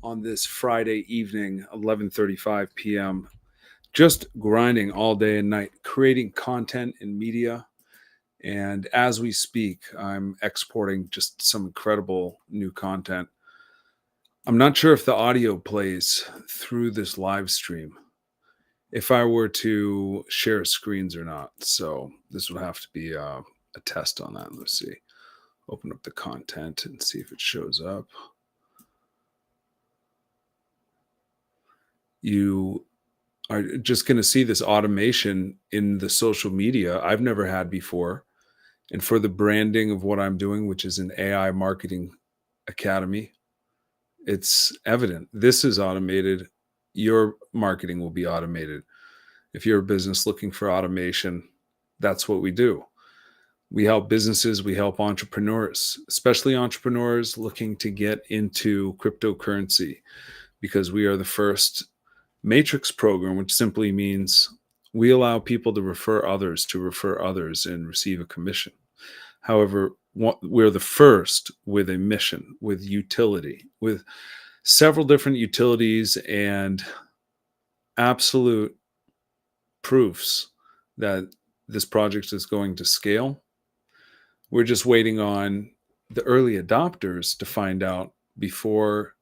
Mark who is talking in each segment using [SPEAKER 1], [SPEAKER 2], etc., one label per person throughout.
[SPEAKER 1] on this Friday evening, 11:35 p.m. Just grinding all day and night, creating content and media. And as we speak, I'm exporting just some incredible new content. I'm not sure if the audio plays through this live stream, if I were to share screens or not. So this would have to be a test on that. Let's see. Open up the content and see if it shows up. You are just going to see this automation in the social media I've never had before. And for the branding of what I'm doing, which is an AI marketing academy, it's evident this is automated. Your marketing will be automated. If you're a business looking for automation, that's what we do. We help businesses, we help entrepreneurs, especially entrepreneurs looking to get into cryptocurrency, because we are the first matrix program, which simply means we allow people to refer others and receive a commission. However, we're the first with a mission, with utility, with several different utilities and absolute proofs that this project is going to scale. We're just waiting on the early adopters to find out before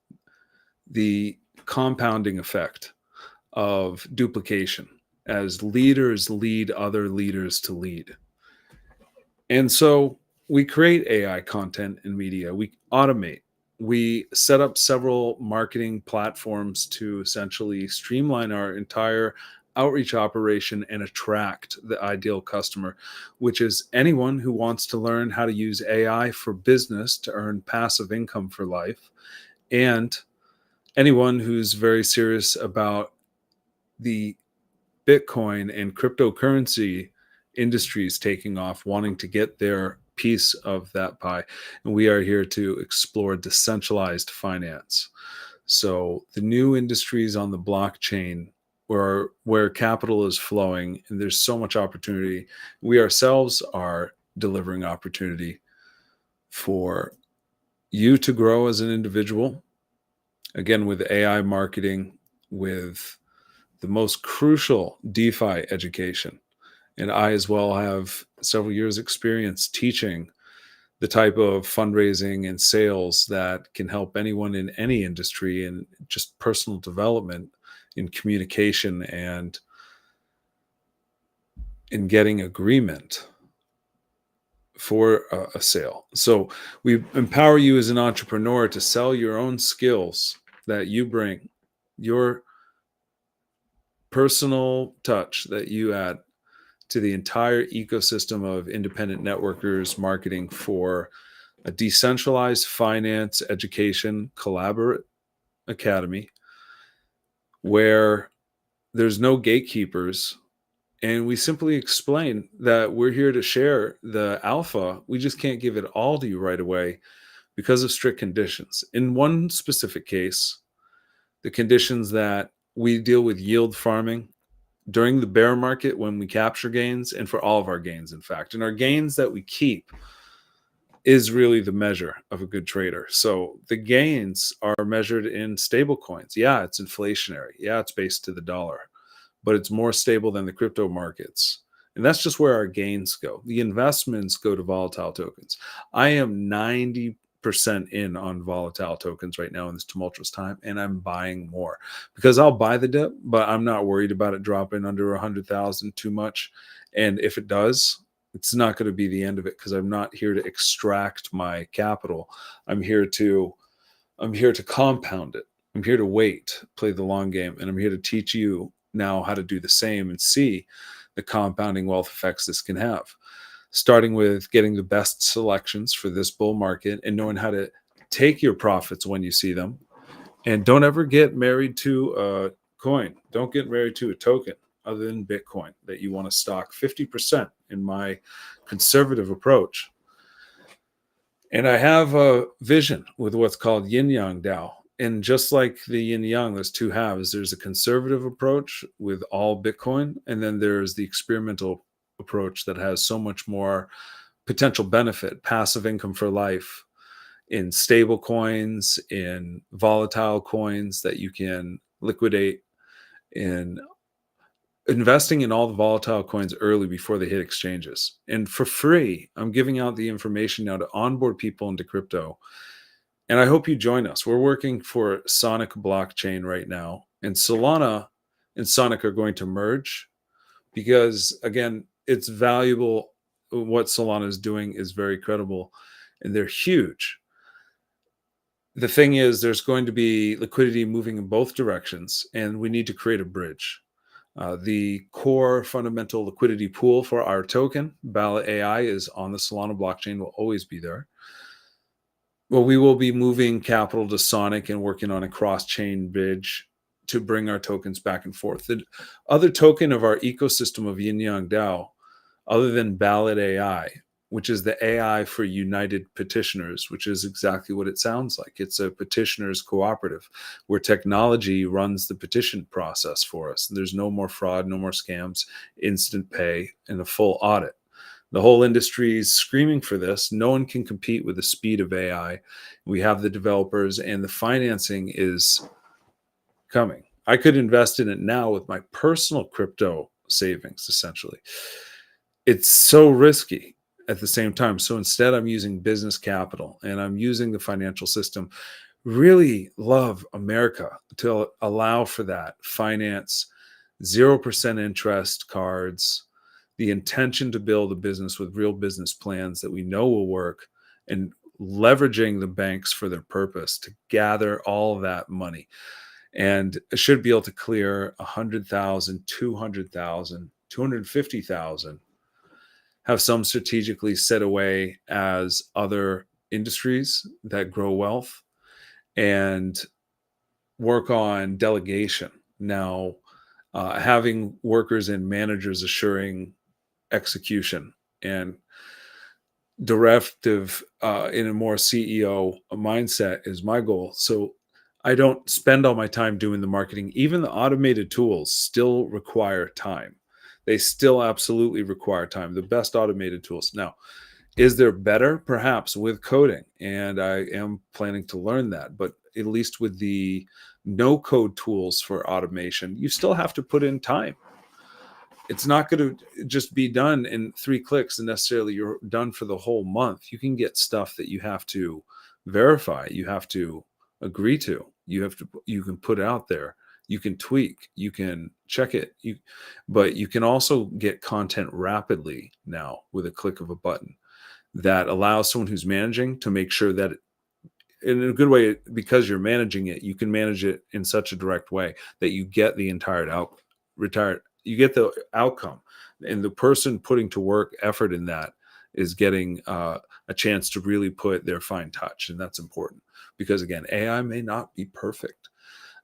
[SPEAKER 1] the compounding effect of duplication as leaders lead other leaders to lead. And so we create AI content and media, we automate, we set up several marketing platforms to essentially streamline our entire outreach operation and attract the ideal customer, which is anyone who wants to learn how to use AI for business to earn passive income for life, and anyone who's very serious about the Bitcoin and cryptocurrency industries taking off, wanting to get their piece of that pie. And we are here to explore decentralized finance. So the new industries on the blockchain where capital is flowing, and there's so much opportunity. We ourselves are delivering opportunity for you to grow as an individual, again, with AI marketing, with the most crucial DeFi education. And I as well have several years experience teaching the type of fundraising and sales that can help anyone in any industry, and just personal development in communication and in getting agreement for a sale. So we empower you as an entrepreneur to sell your own skills that you bring, your personal touch that you add to the entire ecosystem of independent networkers marketing for a decentralized finance education collaborate academy where there's no gatekeepers. And we simply explain that we're here to share the alpha. We just can't give it all to you right away because of strict conditions. In one specific case, the conditions that we deal with yield farming during the bear market when we capture gains, and for all of our gains, in fact. And our gains that we keep is really the measure of a good trader. So the gains are measured in stable coins. Yeah, it's inflationary. Yeah, it's based to the dollar, but it's more stable than the crypto markets. And that's just where our gains go. The investments go to volatile tokens. I am 90% in on volatile tokens right now in this tumultuous time, and I'm buying more because I'll buy the dip, but I'm not worried about it dropping under 100,000 too much. And if it does, it's not going to be the end of it, because I'm not here to extract my capital. I'm here to compound it. I'm here to wait, play the long game, and I'm here to teach you now how to do the same and see the compounding wealth effects this can have, starting with getting the best selections for this bull market and knowing how to take your profits when you see them. And don't ever get married to a coin. Don't get married to a token other than Bitcoin that you want to stock 50% in my conservative approach. And I have a vision with what's called yin yang DAO. And just like the yin yang, there's two halves. There's a conservative approach with all Bitcoin, and then there's the experimental approach that has so much more potential benefit, passive income for life, in stable coins, in volatile coins that you can liquidate, in investing in all the volatile coins early before they hit exchanges. And for free, I'm giving out the information now to onboard people into crypto. And I hope you join us. We're working for SONIC blockchain right now. And Solana and SONIC are going to merge because, again, it's valuable. What Solana is doing is very credible and they're huge. The thing is, there's going to be liquidity moving in both directions, and we need to create a bridge. The core fundamental liquidity pool for our token, Ballot AI, is on the Solana blockchain, will always be there. Well, we will be moving capital to Sonic and working on a cross-chain bridge to bring our tokens back and forth. The other token of our ecosystem of Yin Yang DAO, other than Ballot AI, which is the AI for United Petitioners, which is exactly what it sounds like. It's a petitioners cooperative where technology runs the petition process for us. There's no more fraud, no more scams, instant pay, and a full audit. The whole industry is screaming for this. No one can compete with the speed of AI. We have the developers, and the financing is coming. I could invest in it now with my personal crypto savings, essentially. It's so risky at the same time. So instead, I'm using business capital and I'm using the financial system. Really love America to allow for that. Finance, 0% interest cards, the intention to build a business with real business plans that we know will work, and leveraging the banks for their purpose to gather all of that money. And it should be able to clear 100,000, 200,000, 250,000, have some strategically set away as other industries that grow wealth, and work on delegation. Now, having workers and managers assuring execution and directive in a more CEO mindset is my goal. So I don't spend all my time doing the marketing. Even the automated tools still require time. They still absolutely require time. The best automated tools. Now, is there better? Perhaps with coding. And I am planning to learn that. But at least with the no code tools for automation, you still have to put in time. It's not going to just be done in 3 clicks and necessarily you're done for the whole month. You can get stuff that you have to verify. You have to agree to. You can put out there. You can tweak, you can check it, but you can also get content rapidly now with a click of a button that allows someone who's managing to make sure that in a good way, because you're managing it, you can manage it in such a direct way that you get the you get the outcome, and the person putting to work effort in that is getting a chance to really put their fine touch. And that's important because, again, AI may not be perfect.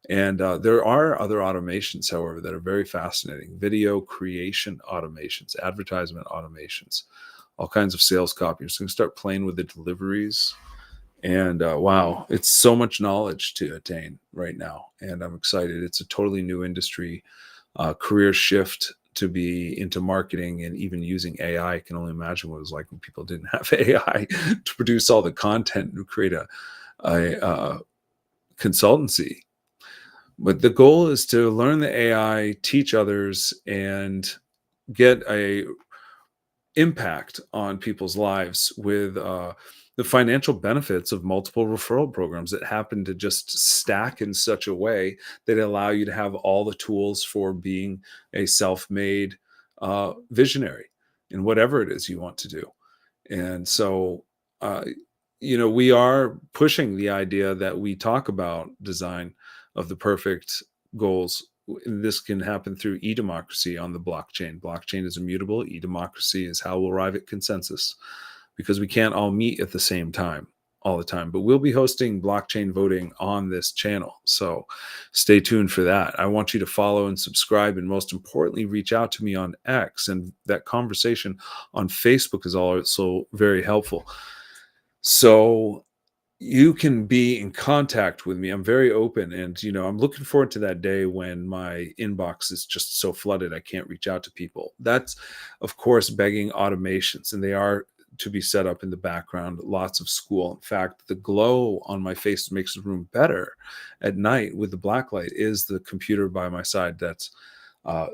[SPEAKER 1] And there are other automations, however, that are very fascinating. Video creation automations, advertisement automations, all kinds of sales copy. You're just going to start playing with the deliveries. And wow, it's so much knowledge to attain right now. And I'm excited. It's a totally new industry, career shift to be into marketing and even using AI. I can only imagine what it was like when people didn't have AI to produce all the content and create a consultancy. But the goal is to learn the AI, teach others, and get a impact on people's lives with the financial benefits of multiple referral programs that happen to just stack in such a way that allow you to have all the tools for being a self-made visionary in whatever it is you want to do. And so, we are pushing the idea that we talk about design of the perfect goals. This can happen through e-democracy on the blockchain. Blockchain is immutable. E-democracy is how we'll arrive at consensus, because we can't all meet at the same time all the time. But we'll be hosting blockchain voting on this channel. So stay tuned for that. I want you to follow and subscribe, and most importantly, reach out to me on X. And that conversation on Facebook is also very helpful. So you can be in contact with me. I'm very open, and I'm looking forward to that day when my inbox is just so flooded I can't reach out to people. That's, of course, begging automations, and they are to be set up in the background, lots of school. In fact, the glow on my face makes the room better at night with the black light is the computer by my side that's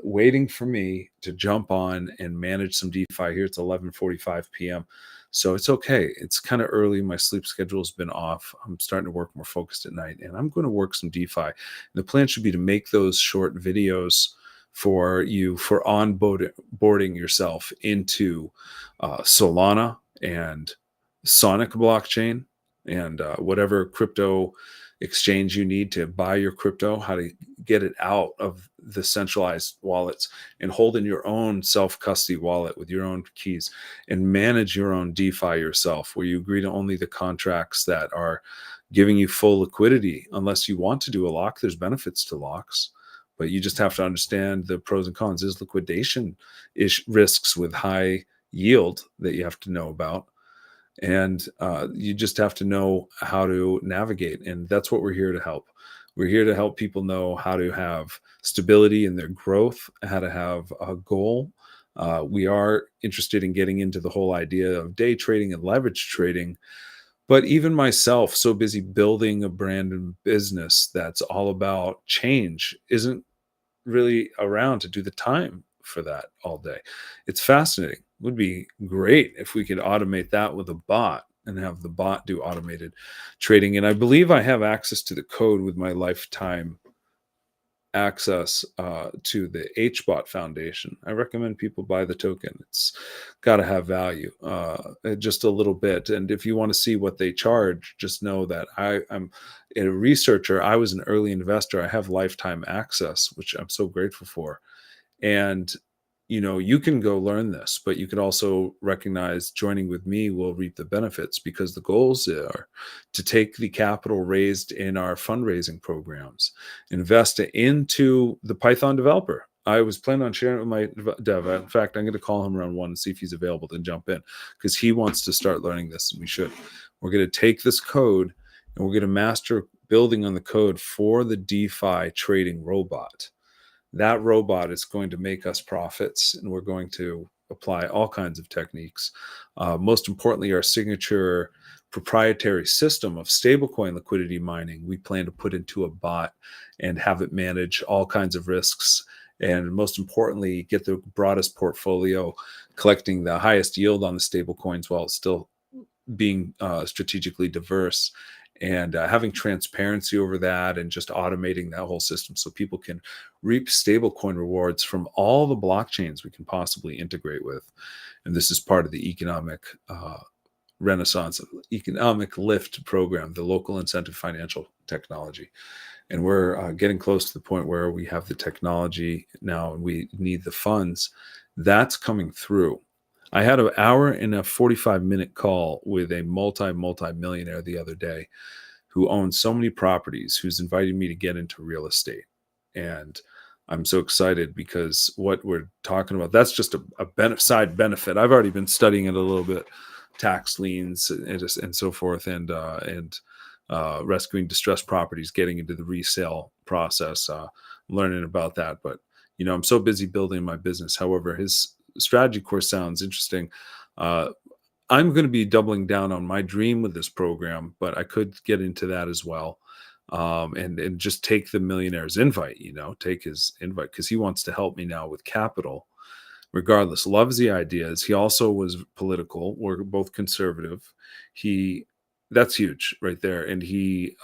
[SPEAKER 1] waiting for me to jump on and manage some DeFi. Here it's 11:45 p.m. So it's okay. It's kind of early. My sleep schedule has been off. I'm starting to work more focused at night, and I'm going to work some DeFi. And the plan should be to make those short videos for you for onboarding yourself into Solana and Sonic blockchain and whatever crypto exchange you need to buy your crypto, how to get it out of the centralized wallets and hold in your own self-custody wallet with your own keys and manage your own DeFi yourself, where you agree to only the contracts that are giving you full liquidity. Unless you want to do a lock, there's benefits to locks, but you just have to understand the pros and cons. There's liquidation risks with high yield that you have to know about, and you just have to know how to navigate, and that's what we're here to help. We're here to help people know how to have stability in their growth, how to have a goal. We are interested in getting into the whole idea of day trading and leverage trading, but even myself, so busy building a brand and business that's all about change, isn't really around to do the time for that all day. It's fascinating. Would be great if we could automate that with a bot and have the bot do automated trading. And I believe I have access to the code with my lifetime access to the HBot Foundation. I recommend people buy the token. It's got to have value, just a little bit. And if you want to see what they charge, just know that I'm a researcher. I was an early investor. I have lifetime access, which I'm so grateful for. And you can go learn this, but you can also recognize joining with me will reap the benefits, because the goals are to take the capital raised in our fundraising programs, invest it into the Python developer. I was planning on sharing it with my dev. In fact, I'm going to call him around 1 and see if he's available to jump in, because he wants to start learning this, and we should. We're going to take this code and we're going to master building on the code for the DeFi trading robot. That robot is going to make us profits, and we're going to apply all kinds of techniques. Most importantly, our signature proprietary system of stablecoin liquidity mining, we plan to put into a bot and have it manage all kinds of risks. And most importantly, get the broadest portfolio, collecting the highest yield on the stablecoins while it's still being strategically diverse, and having transparency over that, and just automating that whole system so people can reap stablecoin rewards from all the blockchains we can possibly integrate with. And this is part of the economic renaissance, economic lift program, the local incentive financial technology. And we're getting close to the point where we have the technology now and we need the funds. That's coming through. I had an hour and a 45-minute call with a multi-millionaire the other day who owns so many properties, who's invited me to get into real estate. And I'm so excited because what we're talking about, that's just a side benefit. I've already been studying it a little bit, tax liens and so forth, and rescuing distressed properties, getting into the resale process, learning about that. But, I'm so busy building my business. However, his strategy course sounds interesting. I'm going to be doubling down on my dream with this program, but I could get into that as well. And just take the millionaire's invite, take his invite, because he wants to help me now with capital. Regardless, loves the ideas. He also was political. We're both conservative. That's huge right there. And he,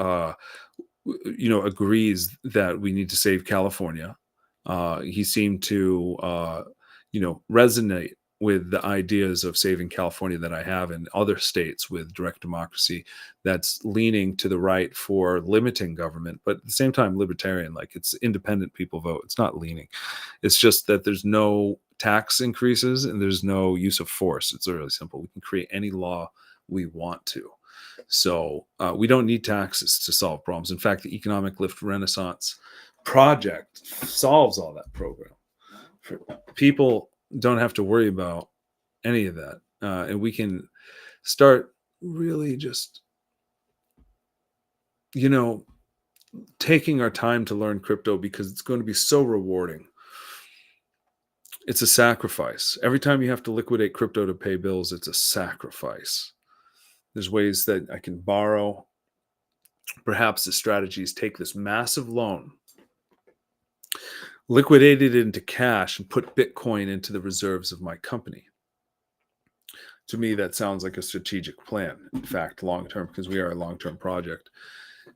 [SPEAKER 1] agrees that we need to save California. He seemed to, resonate with the ideas of saving California that I have in other states with direct democracy that's leaning to the right for limiting government, but at the same time libertarian, like it's independent people vote. It's not leaning. It's just that there's no tax increases and there's no use of force. It's really simple. We can create any law we want to. So we don't need taxes to solve problems. In fact, the Economic Lift Renaissance project solves all that program. People don't have to worry about any of that. And we can start really just, taking our time to learn crypto, because it's going to be so rewarding. It's a sacrifice. Every time you have to liquidate crypto to pay bills, it's a sacrifice. There's ways that I can borrow. Perhaps the strategy is take this massive loan, liquidate it into cash, and put Bitcoin into the reserves of my company. To me, that sounds like a strategic plan. In fact, long term, because we are a long term project.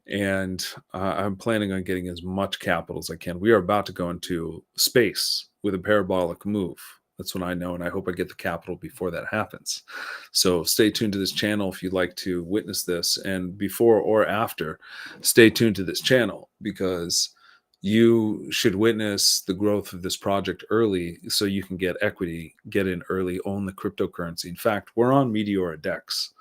[SPEAKER 1] And I'm planning on getting as much capital as I can. We are about to go into space with a parabolic move. That's what I know, and I hope I get the capital before that happens. So stay tuned to this channel if you'd like to witness this. And before or after, stay tuned to this channel, because you should witness the growth of this project early so you can get equity, get in early, own the cryptocurrency. In fact, we're on Meteora DEX.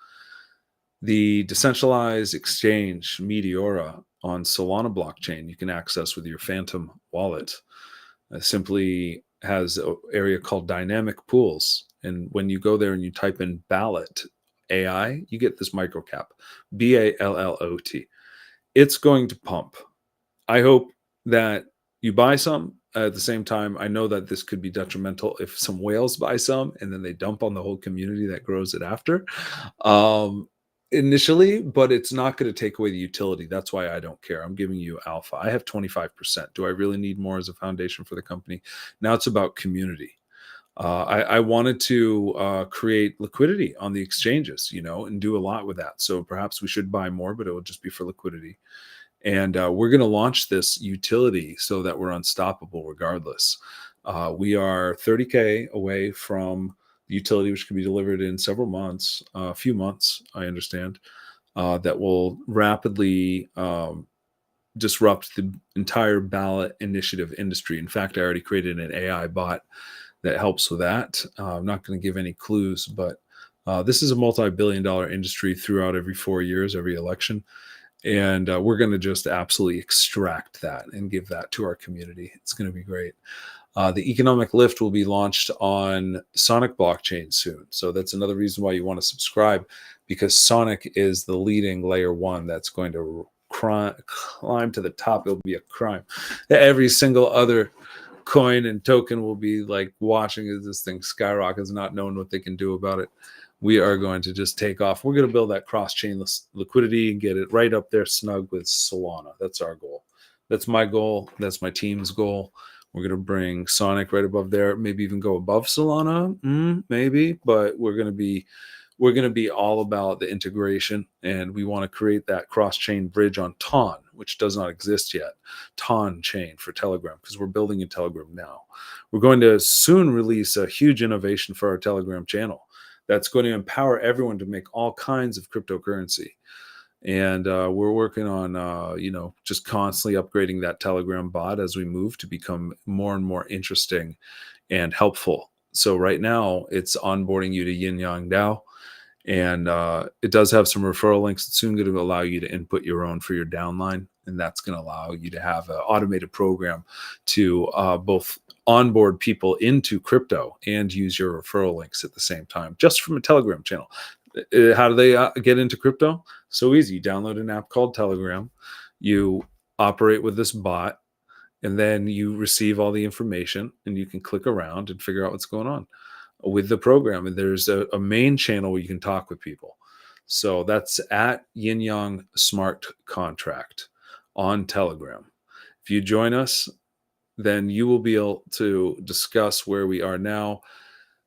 [SPEAKER 1] The decentralized exchange Meteora on Solana blockchain you can access with your Phantom wallet. Simply has an area called dynamic pools. And when you go there and you type in ballot AI, you get this microcap, BALLOT. It's going to pump. I hope that you buy some. At the same time, I know that this could be detrimental if some whales buy some and then they dump on the whole community that grows it after. Initially, but it's not going to take away the utility. That's why I don't care. I'm giving you alpha. I have 25%. Do I really need more as a foundation for the company? Now it's about community. I wanted to create liquidity on the exchanges, and do a lot with that. So perhaps we should buy more, but it will just be for liquidity. And we're going to launch this utility so that we're unstoppable regardless. We are 30K away from the utility, which can be delivered in several months, a few months, I understand, that will rapidly disrupt the entire ballot initiative industry. In fact, I already created an AI bot that helps with that. I'm not going to give any clues, but this is a multi-billion-dollar industry throughout every 4 years, every election. And we're going to just absolutely extract that and give that to our community. It's going to be great. The economic lift will be launched on SONIC blockchain soon. So that's another reason why you want to subscribe, because SONIC is the leading layer one that's going to climb to the top. It'll be a crime. Every single other coin and token will be like watching as this thing skyrockets, not knowing what they can do about it. We are going to just take off. We're going to build that cross-chain liquidity and get it right up there snug with Solana. That's our goal. That's my goal. That's my team's goal. We're going to bring SONIC right above there, maybe even go above Solana, maybe, but we're going to be all about the integration, and we want to create that cross-chain bridge on TON, which does not exist yet. TON chain for Telegram, because we're building in Telegram now. We're going to soon release a huge innovation for our Telegram channel that's going to empower everyone to make all kinds of cryptocurrency. And we're working on, just constantly upgrading that Telegram bot as we move to become more and more interesting and helpful. So right now it's onboarding you to Yin Yang DAO. And it does have some referral links. It's soon going to allow you to input your own for your downline. And that's going to allow you to have an automated program to both onboard people into crypto and use your referral links at the same time, just from a Telegram channel. How do they get into crypto? So easy. You download an app called Telegram. You operate with this bot, and then you receive all the information, and you can click around and figure out what's going on with the program. And there's a main channel where you can talk with people. So that's at Yin Yang Smart Contract on Telegram. If you join us, then you will be able to discuss where we are now,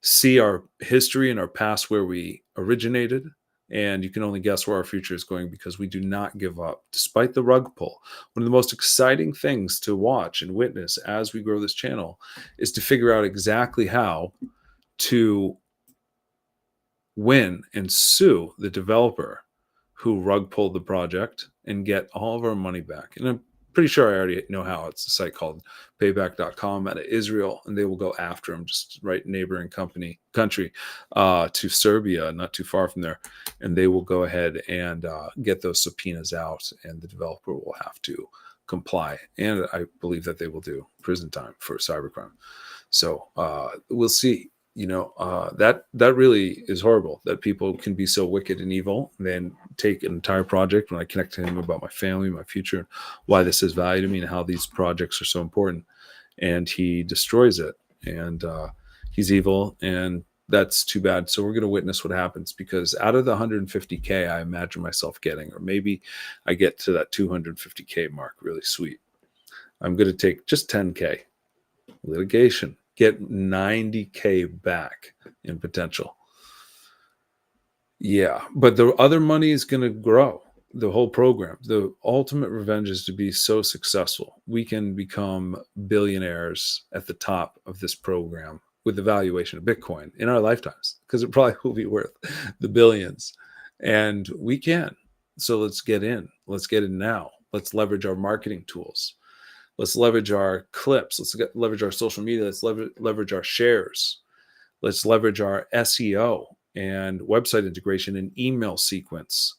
[SPEAKER 1] see our history and our past, where we originated, and you can only guess where our future is going, because we do not give up despite the rug pull. One of the most exciting things to watch and witness as we grow this channel is to figure out exactly how to win and sue the developer who rug pulled the project and get all of our money back. And I'm pretty sure I already know how. It's a site called payback.com out of Israel, and they will go after him, just right neighboring country to Serbia, not too far from there. And they will go ahead and get those subpoenas out, and the developer will have to comply. And I believe that they will do prison time for cybercrime. So we'll see. That really is horrible, that people can be so wicked and evil and then take an entire project. When I connect to him about my family, my future, why this has value to me, and how these projects are so important, and he destroys it. and he's evil, and that's too bad. So we're going to witness what happens, because out of the 150K I imagine myself getting, or maybe I get to that 250K mark, really sweet, I'm going to take just 10K litigation, get 90K back in potential. Yeah, but the other money is going to grow. The whole program, the ultimate revenge is to be so successful. We can become billionaires at the top of this program with the valuation of Bitcoin in our lifetimes, because it probably will be worth the billions. And we can. So let's get in. Let's get in now. Let's leverage our marketing tools. Let's leverage our clips. Leverage our social media. Let's leverage our shares. Let's leverage our SEO and website integration and email sequence.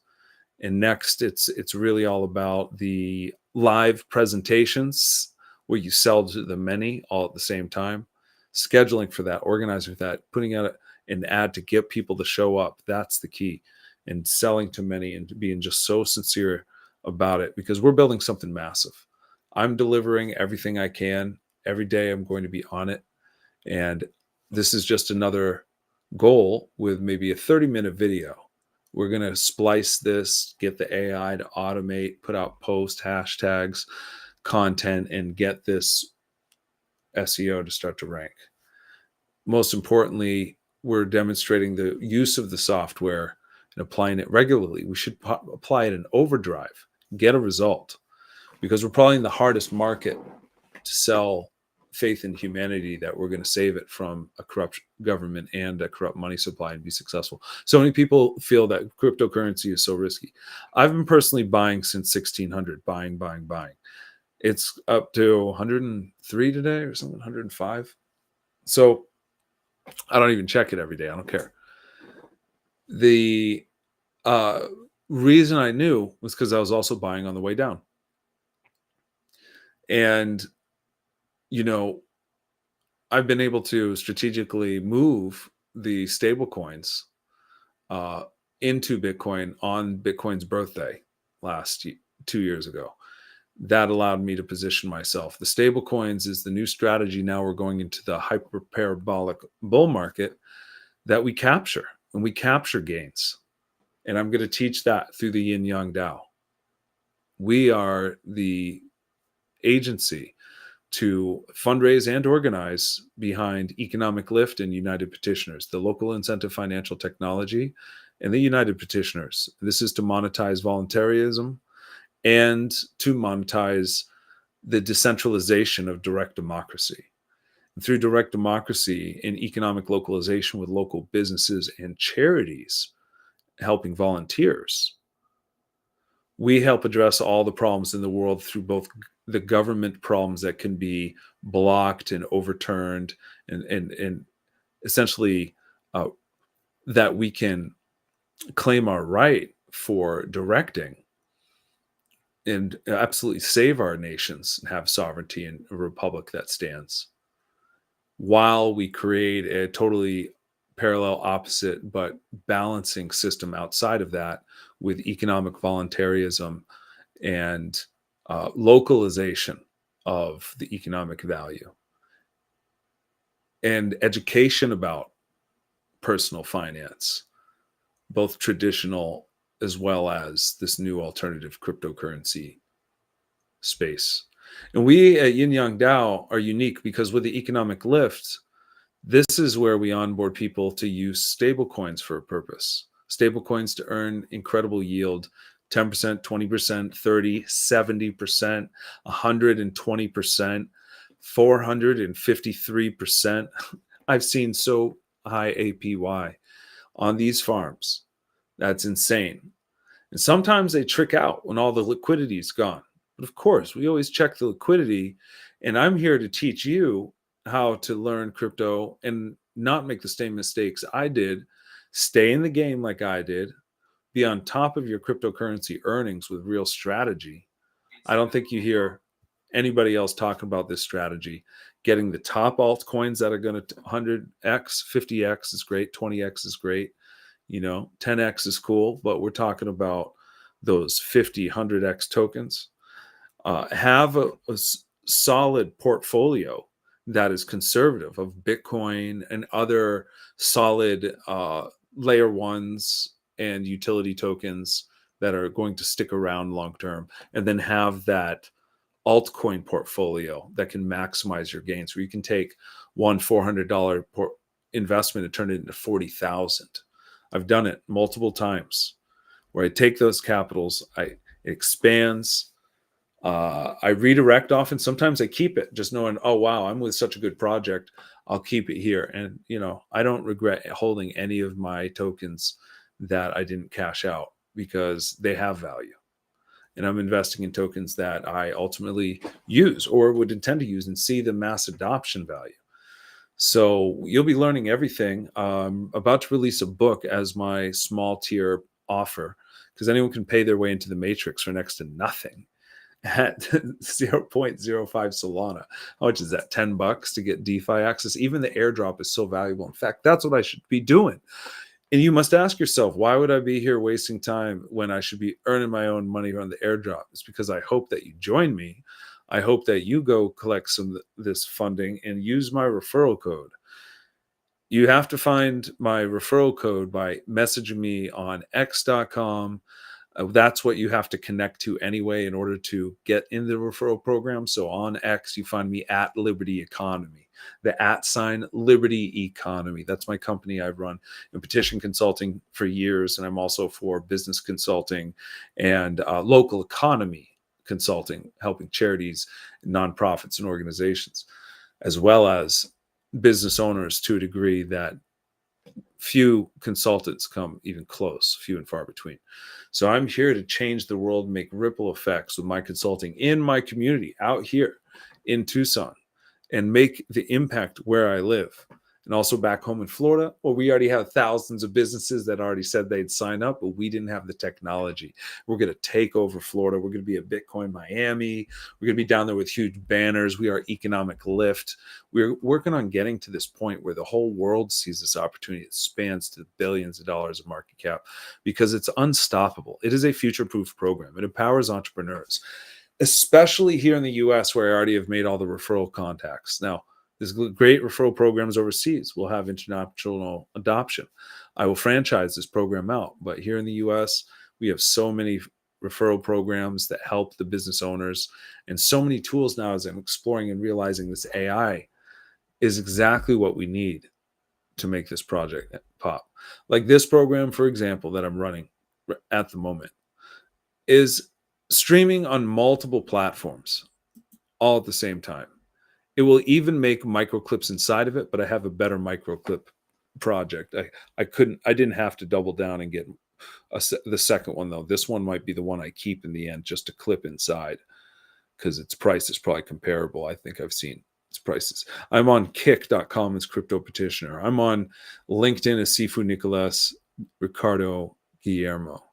[SPEAKER 1] And next, it's really all about the live presentations where you sell to the many all at the same time. Scheduling for that, organizing for that, putting out an ad to get people to show up. That's the key. And selling to many and being just so sincere about it, because we're building something massive. I'm delivering everything I can. Every day I'm going to be on it. And this is just another goal with maybe a 30-minute video. We're going to splice this, get the AI to automate, put out post hashtags, content, and get this SEO to start to rank. Most importantly, we're demonstrating the use of the software and applying it regularly. We should apply it in overdrive, get a result, because we're probably in the hardest market to sell faith in humanity, that we're going to save it from a corrupt government and a corrupt money supply and be successful. So many people feel that cryptocurrency is so risky. I've been personally buying since 1600, buying. It's up to 103 today or something, 105. So I don't even check it every day. I don't care. The reason I knew was because I was also buying on the way down. And, you know, I've been able to strategically move the stable coins into Bitcoin on Bitcoin's birthday 2 years ago. That allowed me to position myself. The stable coins is the new strategy. Now we're going into the hyperparabolic bull market that we capture, and we capture gains. And I'm going to teach that through the Yin Yang Dao. We are the agency to fundraise and organize behind Economic Lift and United Petitioners, the local incentive financial technology, and the United Petitioners. This is to monetize voluntarism and to monetize the decentralization of direct democracy. And through direct democracy and economic localization with local businesses and charities helping volunteers, we help address all the problems in the world through both the government problems that can be blocked and overturned, and essentially that we can claim our right for directing and absolutely save our nations and have sovereignty and a republic that stands, while we create a totally parallel, opposite, but balancing system outside of that with economic voluntarism and localization of the economic value and education about personal finance, both traditional as well as this new alternative cryptocurrency space. And we at Yin Yang Dao are unique because with the economic lift, this is where we onboard people to use stable coins for a purpose. Stable coins to earn incredible yield, 10%, 20%, 30, 70%, 120%, 453%. I've seen so high APY on these farms. That's insane. And sometimes they trick out when all the liquidity is gone. But of course, we always check the liquidity. And I'm here to teach you how to learn crypto and not make the same mistakes I did. Stay in the game like I did. Be on top of your cryptocurrency earnings with real strategy. I don't think you hear anybody else talking about this strategy. Getting the top altcoins that are going to 100x, 50x is great, 20x is great. 10x is cool, but we're talking about those 50, 100x tokens. Have a solid portfolio that is conservative of Bitcoin and other solid layer ones and utility tokens that are going to stick around long term, and then have that altcoin portfolio that can maximize your gains, where you can take one $400 investment and turn it into 40,000. I've done it multiple times where I take those capitals, it expands, I redirect often. Sometimes I keep it, just knowing, oh wow, I'm with such a good project, I'll keep it here. And I don't regret holding any of my tokens that I didn't cash out, because they have value. And I'm investing in tokens that I ultimately use or would intend to use and see the mass adoption value. So you'll be learning everything. About to release a book as my small tier offer, because anyone can pay their way into the matrix for next to nothing at 0.05 Solana. How much is that? $10 to get DeFi access? Even the airdrop is so valuable. In fact, that's what I should be doing. And you must ask yourself, why would I be here wasting time when I should be earning my own money on the airdrop? It's because I hope that you join me. I hope that you go collect some of this funding and use my referral code. You have to find my referral code by messaging me on x.com. That's what you have to connect to anyway in order to get in the referral program. So on X, you find me at Liberty Economy, the @ Liberty Economy. That's my company. I've run in petition consulting for years, and I'm also for business consulting and local economy consulting, helping charities, nonprofits, and organizations, as well as business owners to a degree that few consultants come even close, few and far between. So I'm here to change the world, make ripple effects with my consulting in my community out here in Tucson, and make the impact where I live. And also back home in Florida, where we already have thousands of businesses that already said they'd sign up, but we didn't have the technology. We're going to take over Florida. We're going to be a Bitcoin Miami. We're going to be down there with huge banners. We are economic lift. We're working on getting to this point where the whole world sees this opportunity. It spans to billions of dollars of market cap, because it's unstoppable. It is a future-proof program. It empowers entrepreneurs, especially here in the US, where I already have made all the referral contacts. Now, there's great referral programs overseas. We'll have international adoption. I will franchise this program out. But here in the US, we have so many referral programs that help the business owners, and so many tools now, as I'm exploring and realizing this AI is exactly what we need to make this project pop. Like this program, for example, that I'm running at the moment is streaming on multiple platforms all at the same time. It will even make microclips inside of it, but I have a better microclip project. I didn't have to double down and get the second one though. This one might be the one I keep in the end, just to clip inside, because its price is probably comparable. I think I've seen its prices. I'm on kick.com as Crypto Petitioner. I'm on LinkedIn as Sifu Nicolas Ricardo Guillermo.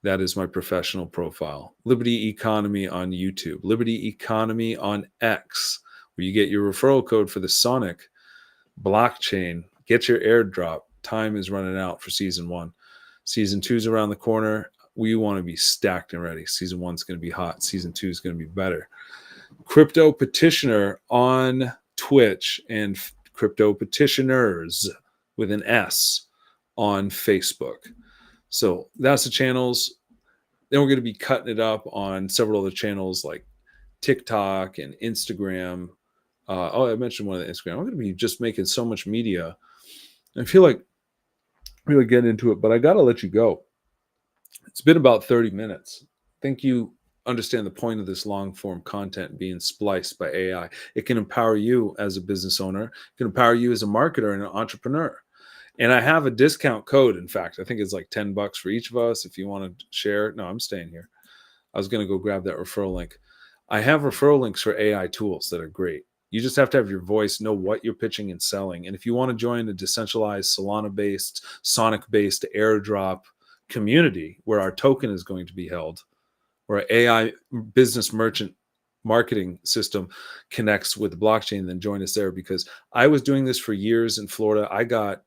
[SPEAKER 1] That is my professional profile. Liberty Economy on YouTube. Liberty Economy on X, where you get your referral code for the SONIC blockchain. Get your airdrop. Time is running out for season 1. Season 2 is around the corner. We want to be stacked and ready. Season 1 is going to be hot. Season 2 is going to be better. Crypto Petitioner on Twitch, and Crypto Petitioners with an S on Facebook. So that's the channels. Then we're going to be cutting it up on several other channels like TikTok and Instagram. I mentioned one of the Instagram. I'm going to be just making so much media. I feel like really get into it, but I got to let you go. It's been about 30 minutes. I think you understand the point of this long form content being spliced by AI. It can empower you as a business owner. It can empower you as a marketer and an entrepreneur. And I have a discount code. In fact, I think it's like $10 for each of us. If you want to share, no, I'm staying here. I was going to go grab that referral link. I have referral links for AI tools that are great. You just have to have your voice, know what you're pitching and selling. And if you want to join a decentralized Solana-based, Sonic-based airdrop community where our token is going to be held, where AI business merchant marketing system connects with the blockchain, then join us there. Because I was doing this for years in Florida. I got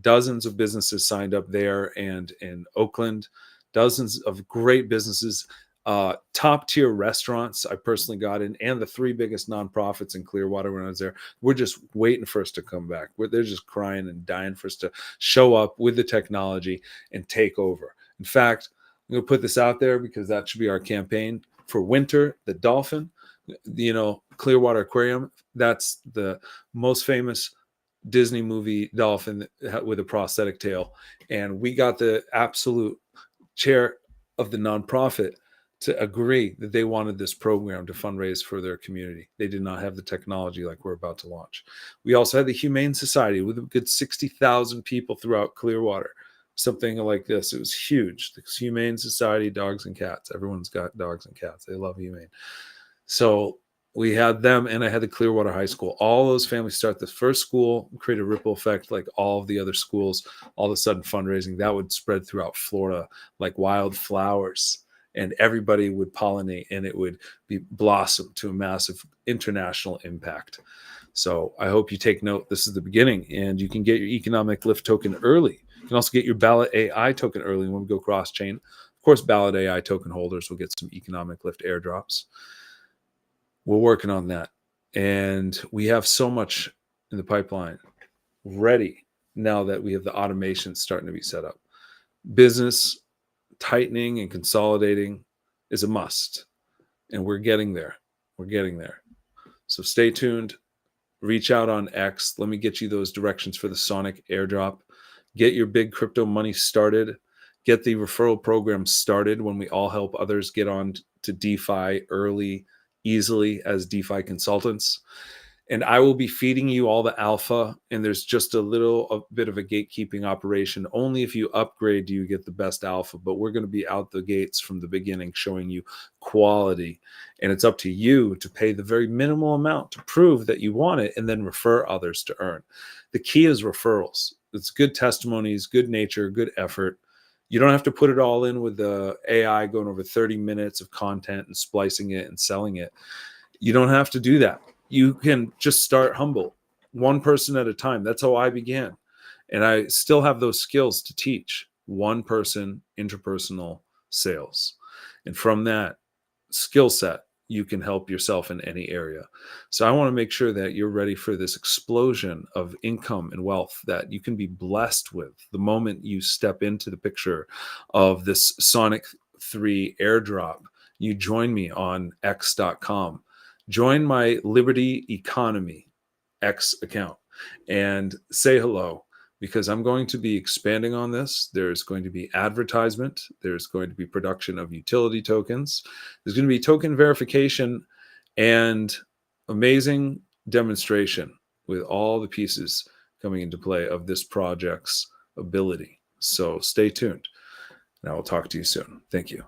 [SPEAKER 1] dozens of businesses signed up there, and in Oakland, dozens of great businesses. Top tier restaurants I personally got in, and the three biggest nonprofits in Clearwater when I was there, we're just waiting for us to come back. They're just crying and dying for us to show up with the technology and take over. In fact, I'm going to put this out there because that should be our campaign for winter. The dolphin, Clearwater Aquarium, that's the most famous Disney movie dolphin with a prosthetic tail. And we got the absolute chair of the nonprofit to agree that they wanted this program to fundraise for their community. They did not have the technology like we're about to launch. We also had the Humane Society with a good 60,000 people throughout Clearwater. Something like this. It was huge. The Humane Society, dogs and cats. Everyone's got dogs and cats. They love humane. So we had them, and I had the Clearwater High School. All those families start the first school, create a ripple effect like all of the other schools. All of a sudden, fundraising that would spread throughout Florida like wildflowers, and everybody would pollinate, and it would be blossom to a massive international impact. So I hope you take note. This is the beginning, and you can get your economic lift token early. You can also get your Ballot AI token early when we go cross-chain. Of course, Ballot AI token holders will get some economic lift airdrops. We're working on that. And we have so much in the pipeline ready now that we have the automation starting to be set up. Business tightening and consolidating is a must. And we're getting there. We're getting there. So stay tuned. Reach out on X. Let me get you those directions for the SONIC Airdrop. Get your big crypto money started. Get the referral program started when we all help others get on to DeFi early, easily as DeFi consultants. And I will be feeding you all the alpha, and there's just a bit of a gatekeeping operation. Only if you upgrade do you get the best alpha, but we're going to be out the gates from the beginning showing you quality, and it's up to you to pay the very minimal amount to prove that you want it and then refer others to earn. The key is referrals. It's good testimonies, good nature, good effort. You don't have to put it all in with the AI going over 30 minutes of content and splicing it and selling it. You don't have to do that. You can just start humble, one person at a time. That's how I began. And I still have those skills to teach one person interpersonal sales. And from that skill set, you can help yourself in any area. So I want to make sure that you're ready for this explosion of income and wealth that you can be blessed with the moment you step into the picture of this SONIC 3 airdrop. You join me on x.com. Join my Liberty Economy X account and say hello, because I'm going to be expanding on this. There's going to be advertisement. There's going to be production of utility tokens. There's going to be token verification and amazing demonstration with all the pieces coming into play of this project's ability. So stay tuned, and I will talk to you soon. Thank you.